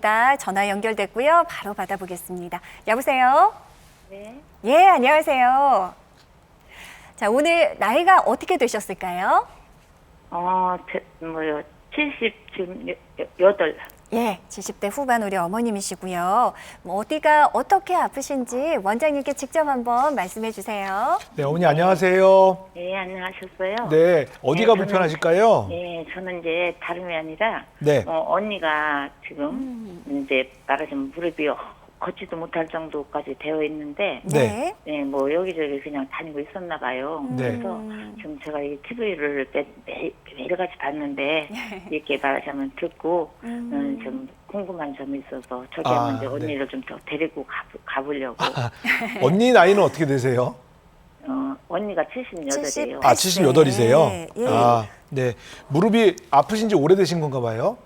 전화 연결됐고요. 바로 받아보겠습니다. 여보세요? 네. 예, 안녕하세요. 자, 오늘 나이가 어떻게 되셨을까요? 78. 예, 70대 후반 우리 어머님이시고요. 어디가 어떻게 아프신지 원장님께 직접 한번 말씀해 주세요. 네, 어머니 안녕하세요. 네, 안녕하셨어요? 네, 어디가 네, 불편하실까요? 네, 저는 이제 다름이 아니라, 네. 언니가 지금 이제 말하자면 무릎이 걷지도 못할 정도까지 되어 있는데, 네. 네, 뭐 여기저기 그냥 다니고 있었나 봐요. 네. 그래서 지금 제가 이 TV를 매일 같이 봤는데, 이렇게 말하자면 듣고, 좀 궁금한 점이 있어서 저기 한번 이제 언니를 좀 더 데리고 가보려고. 언니 나이는 어떻게 되세요? 언니가 78이에요. 78이세요? 예, 예. 네. 무릎이 아프신 지 오래되신 건가 봐요?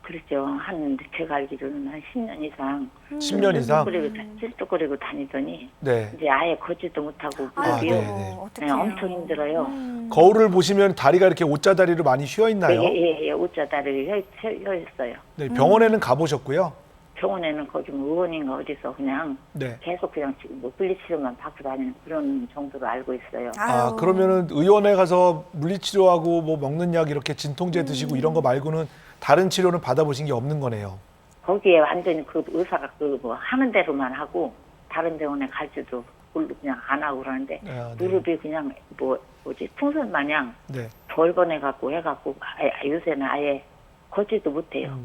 그렇죠. 제가 알기로는 한 10년 이상. 10년 이상? 찔뚝거리고 다니더니, 네. 이제 아예 걷지도 못하고, 아이고, 네, 네. 어떡해요. 엄청 힘들어요. 거울을 보시면 다리가 이렇게 옷자다리로 많이 휘어 있나요? 예, 옷자다리를 혀 있어요. 네, 병원에는 가보셨고요. 병원에는 거기 뭐 의원인가 어디서 그냥 네. 계속 그냥 뭐 물리치료만 받고 다니는 그런 정도로 알고 있어요. 아유. 그러면은 의원에 가서 물리치료하고 뭐 먹는 약 이렇게 진통제 드시고 이런 거 말고는 다른 치료는 받아보신 게 없는 거네요. 거기에 완전히 그 의사가 그 뭐 하는 대로만 하고 다른 병원에 갈지도 그냥 안 하고 그러는데 네. 무릎이 그냥 뭐지 풍선 마냥 네. 벌거내 갖고 해갖고 요새는 아예 걷지도 못해요.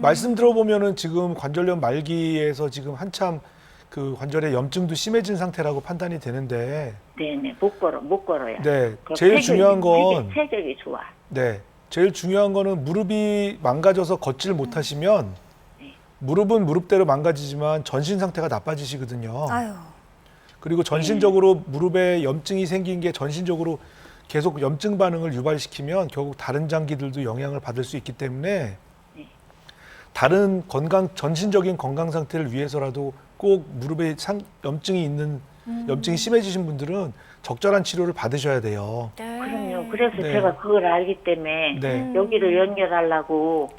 말씀 들어보면은 지금 관절염 말기에서 지금 한참 그 관절의 염증도 심해진 상태라고 판단이 되는데, 네네 못 걸어요. 네, 제일 중요한 건, 체격이 좋아. 네, 제일 중요한 거는 무릎이 망가져서 걷지를 못하시면 무릎은 무릎대로 망가지지만 전신 상태가 나빠지시거든요. 아유. 그리고 전신적으로 무릎에 염증이 생긴 게 전신적으로 계속 염증 반응을 유발시키면 결국 다른 장기들도 영향을 받을 수 있기 때문에 다른 전신적인 건강 상태를 위해서라도 꼭 무릎에 염증이 있는, 염증이 심해지신 분들은 적절한 치료를 받으셔야 돼요. 네. 그럼요. 그래서 네. 제가 그걸 알기 때문에 네. 여기를 연결하려고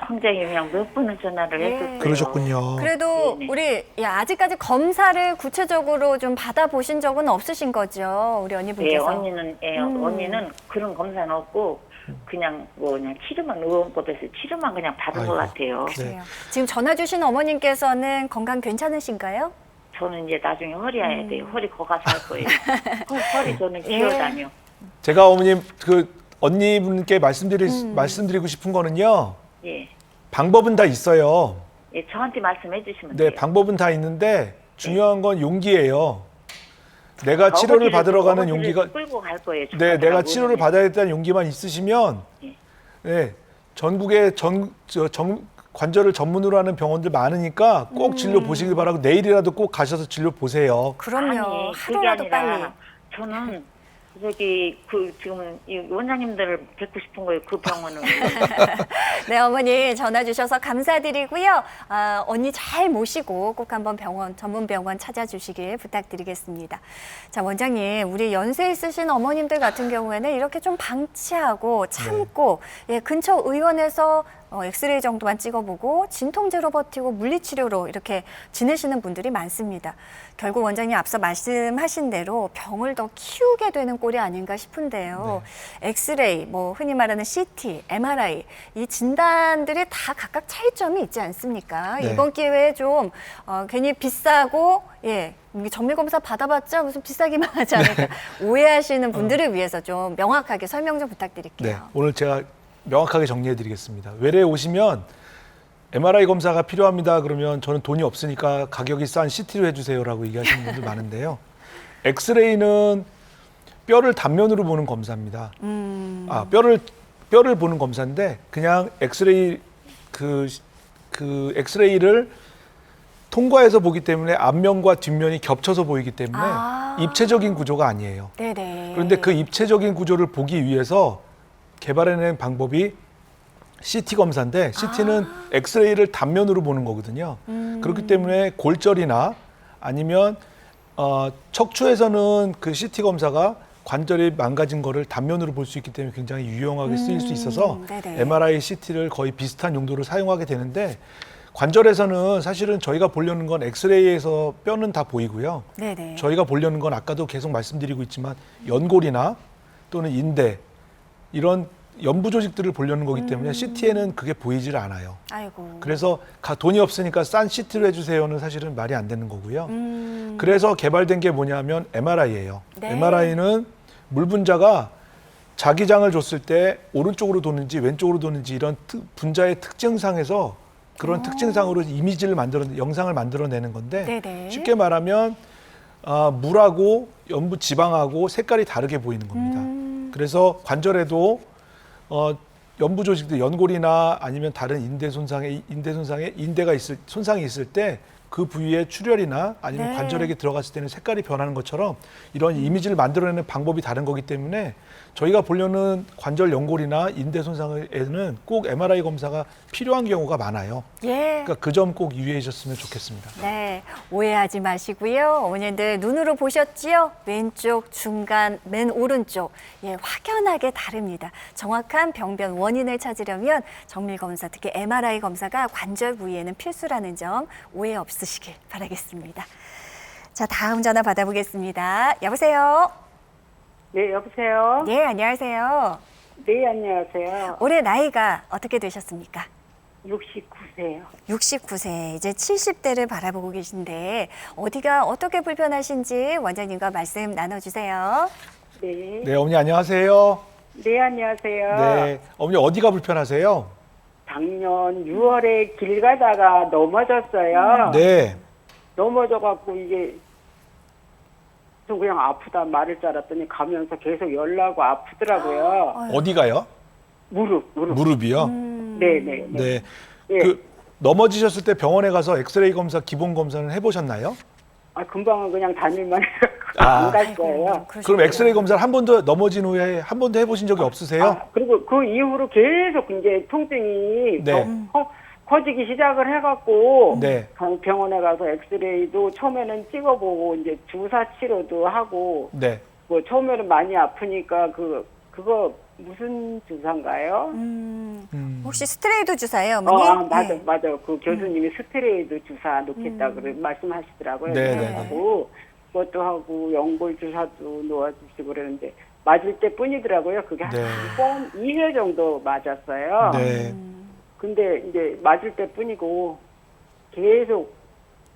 굉장히 그냥 몇 번을 전화를 했었어요. 그러셨군요. 그래도 네네. 우리 아직까지 검사를 구체적으로 좀 받아보신 적은 없으신 거죠? 우리 네, 언니분께서. 언니는 그런 검사는 없고 그냥 치료만 의원법에서 치료만 그냥 받은 아이고. 것 같아요. 그래요. 지금 전화 주신 어머님께서는 건강 괜찮으신가요? 저는 이제 나중에 허리 해야 돼요. 허리 거가서 할 거예요. 허리 저는 기어다녀. 제가 어머님 그 언니분께 말씀드리고 싶은 거는요. 예. 방법은 다 있어요. 예, 저한테 말씀해 주시면 네, 돼요. 방법은 다 있는데 중요한 건 용기예요. 내가 치료를 받으러 가는 용기가, 끌고 갈 거예요. 네, 내가 치료를 받아야겠다는 용기만 있으시면, 예. 네, 전국에 관절을 전문으로 하는 병원들 많으니까 꼭 진료 보시길 바라고 내일이라도 꼭 가셔서 진료 보세요. 그럼요. 아니, 그게 하루라도 아니라 빨리. 저는 지금 이 원장님들을 뵙고 싶은 거예요. 그 병원은. 네, 어머니 전화 주셔서 감사드리고요. 언니 잘 모시고 꼭 한번 전문 병원 찾아주시길 부탁드리겠습니다. 자, 원장님, 우리 연세 있으신 어머님들 같은 경우에는 이렇게 좀 방치하고 참고, 예, 근처 의원에서 엑스레이 정도만 찍어보고 진통제로 버티고 물리치료로 이렇게 지내시는 분들이 많습니다. 결국 원장님 앞서 말씀하신 대로 병을 더 키우게 되는 꼴이 아닌가 싶은데요. 엑스레이, 흔히 말하는 CT, MRI 이 진단들이 다 각각 차이점이 있지 않습니까? 네. 이번 기회에 좀 괜히 비싸고 정밀검사 받아봤자 무슨 비싸기만 하지 않을까 오해하시는 분들을 위해서 좀 명확하게 설명 좀 부탁드릴게요. 네, 오늘 제가 명확하게 정리해드리겠습니다. 외래에 오시면 MRI 검사가 필요합니다. 그러면 저는 돈이 없으니까 가격이 싼 CT로 해주세요라고 얘기하시는 분들 많은데요. 엑스레이는 뼈를 단면으로 보는 검사입니다. 뼈를 보는 검사인데 그냥 엑스레이 그 엑스레이를 통과해서 보기 때문에 앞면과 뒷면이 겹쳐서 보이기 때문에 입체적인 구조가 아니에요. 네네. 그런데 그 입체적인 구조를 보기 위해서 개발해낸 방법이 CT 검사인데 CT는 엑스레이를 단면으로 보는 거거든요. 그렇기 때문에 골절이나 아니면 척추에서는 그 CT 검사가 관절이 망가진 거를 단면으로 볼 수 있기 때문에 굉장히 유용하게 쓰일 수 있어서 네네. MRI, CT를 거의 비슷한 용도로 사용하게 되는데 관절에서는 사실은 저희가 보려는 건 엑스레이에서 뼈는 다 보이고요. 네네. 저희가 보려는 건 아까도 계속 말씀드리고 있지만 연골이나 또는 인대 이런 연부 조직들을 보려는 거기 때문에 CT에는 그게 보이질 않아요. 아이고. 그래서 돈이 없으니까 싼 CT로 해주세요는 사실은 말이 안 되는 거고요. 음. 그래서 개발된 게 뭐냐면 MRI예요. 네. MRI는 물 분자가 자기장을 줬을 때 오른쪽으로 도는지 왼쪽으로 도는지 이런 분자의 특징상에서 그런 특징상으로 이미지를 영상을 만들어내는 건데 네네. 쉽게 말하면 물하고 연부 지방하고 색깔이 다르게 보이는 겁니다. 그래서 관절에도 연부 조직들 연골이나 아니면 다른 인대 손상에 인대가 손상이 있을 때 그 부위에 출혈이나 아니면 네. 관절액이 들어갔을 때는 색깔이 변하는 것처럼 이런 이미지를 만들어내는 방법이 다른 거기 때문에 저희가 보려는 관절 연골이나 인대 손상에는 꼭 MRI 검사가 필요한 경우가 많아요. 예. 그러니까 그 점 꼭 유의해 주셨으면 좋겠습니다. 네, 오해하지 마시고요. 어머님들 눈으로 보셨지요? 왼쪽, 중간, 맨 오른쪽. 예, 확연하게 다릅니다. 정확한 병변 원인을 찾으려면 정밀 검사, 특히 MRI 검사가 관절 부위에는 필수라는 점 오해 없으시길 바라겠습니다. 자, 다음 전화 받아보겠습니다. 여보세요? 네, 여보세요? 네, 안녕하세요. 네, 안녕하세요. 올해 나이가 어떻게 되셨습니까? 69세요. 69세, 이제 70대를 바라보고 계신데 어디가 어떻게 불편하신지 원장님과 말씀 나눠주세요. 네. 네, 어머니 안녕하세요. 네, 안녕하세요. 네, 어머니 어디가 불편하세요? 작년 6월에 길 가다가 넘어졌어요. 네, 넘어져갖고 이게 좀 그냥 아프다 말을 줄 알았더니 가면서 계속 열나고 아프더라고요. 어디가요? 무릎이요? 네, 네, 네. 네. 예. 그 넘어지셨을 때 병원에 가서 엑스레이 검사 기본 검사는 해보셨나요? 아, 금방은 그냥 다닐만 해갖고 아. 안 갈 거예요. 그럼 엑스레이 검사를 한 번도 넘어진 후에 한 번도 해보신 적이 없으세요? 아, 그리고 그 이후로 계속 이제 통증이 네. 커지기 시작을 해갖고 네. 병원에 가서 엑스레이도 처음에는 찍어보고 이제 주사 치료도 하고 네. 뭐 처음에는 많이 아프니까 그거 무슨 주사인가요? 혹시 스트레이트 주사예요, 어머니? 맞아, 네. 맞아. 그 교수님이 스테로이드 주사 놓겠다 그래 말씀하시더라고요. 네, 그래서 네, 하고 그것도 하고 연골 주사도 놓아주시고 그러는데 맞을 때 뿐이더라고요. 그게 네. 한 2회 정도 맞았어요. 네. 근데 이제 맞을 때 뿐이고 계속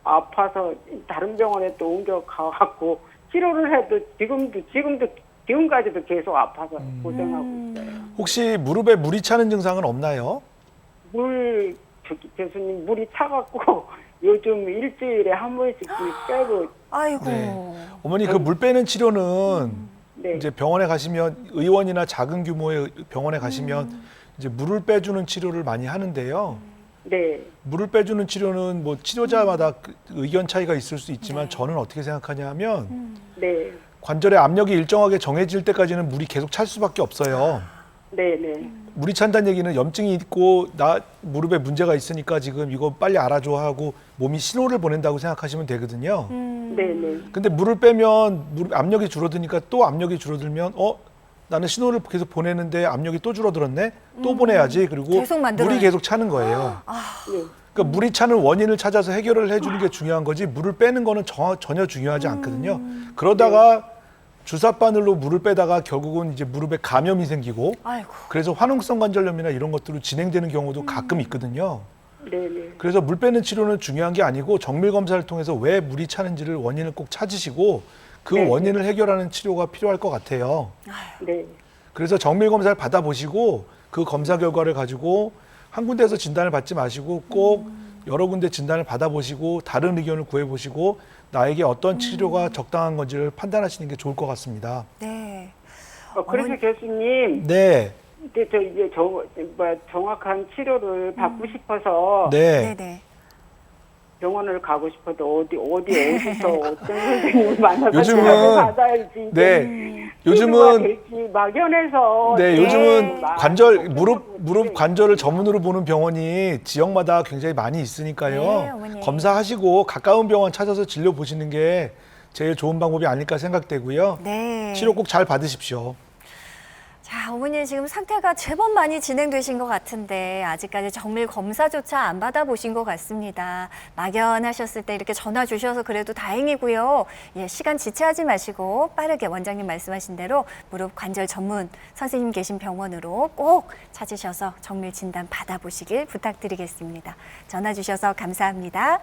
아파서 다른 병원에 또 옮겨가갖고 치료를 해도 지금까지도 계속 아파서 고생하고 있어요. 혹시 무릎에 물이 차는 증상은 없나요? 교수님 물이 차갖고 요즘 일주일에 한 번씩 물 빼고 아이고. 네. 어머니 그 물 빼는 치료는 네. 이제 병원에 가시면 의원이나 작은 규모의 병원에 가시면 이제 물을 빼주는 치료를 많이 하는데요. 네. 물을 빼주는 치료는 뭐 치료자마다 그 의견 차이가 있을 수 있지만 저는 어떻게 생각하냐면 네. 관절의 압력이 일정하게 정해질 때까지는 물이 계속 찰 수밖에 없어요. 네. 네. 물이 찬다는 얘기는 염증이 있고 나 무릎에 문제가 있으니까 지금 이거 빨리 알아줘 하고 몸이 신호를 보낸다고 생각하시면 되거든요. 네. 네. 근데 물을 빼면 무릎 압력이 줄어드니까 또 압력이 줄어들면 나는 신호를 계속 보내는데 압력이 또 줄어들었네? 또 보내야지. 그리고 계속 만들어요. 물이 계속 차는 거예요. 네. 그러니까 물이 차는 원인을 찾아서 해결을 해주는 게 중요한 거지 물을 빼는 거는 전혀 중요하지 않거든요. 그러다가 주사바늘로 물을 빼다가 결국은 이제 무릎에 감염이 생기고 아이고. 그래서 화농성 관절염이나 이런 것들로 진행되는 경우도 가끔 있거든요. 네. 네. 그래서 물 빼는 치료는 중요한 게 아니고 정밀 검사를 통해서 왜 물이 차는지를 원인을 꼭 찾으시고 그 네. 원인을 해결하는 치료가 필요할 것 같아요. 네. 그래서 정밀 검사를 받아보시고 그 검사 결과를 가지고 한 군데에서 진단을 받지 마시고 꼭 여러 군데 진단을 받아보시고 다른 의견을 구해보시고 나에게 어떤 치료가 적당한 건지를 판단하시는 게 좋을 것 같습니다. 네. 그래서 교수님, 네, 이제 정확한 치료를 받고 싶어서 네. 네네. 병원을 가고 싶어도 어디서 어떤 선생님을 만나서 요즘은- 치료를 받아야지. 네. 치료가 요즘은 될지 막연해서. 네, 네. 요즘은 막 관절 걱정하고 무릎 있어요. 관절을 전문으로 보는 병원이 지역마다 굉장히 많이 있으니까요. 네, 어머니. 검사하시고 가까운 병원 찾아서 진료 보시는 게 제일 좋은 방법이 아닐까 생각되고요. 네. 치료 꼭 잘 받으십시오. 자, 어머니 지금 상태가 제법 많이 진행되신 것 같은데 아직까지 정밀 검사조차 안 받아보신 것 같습니다. 막연하셨을 때 이렇게 전화 주셔서 그래도 다행이고요. 예, 시간 지체하지 마시고 빠르게 원장님 말씀하신 대로 무릎 관절 전문 선생님 계신 병원으로 꼭 찾으셔서 정밀 진단 받아보시길 부탁드리겠습니다. 전화 주셔서 감사합니다.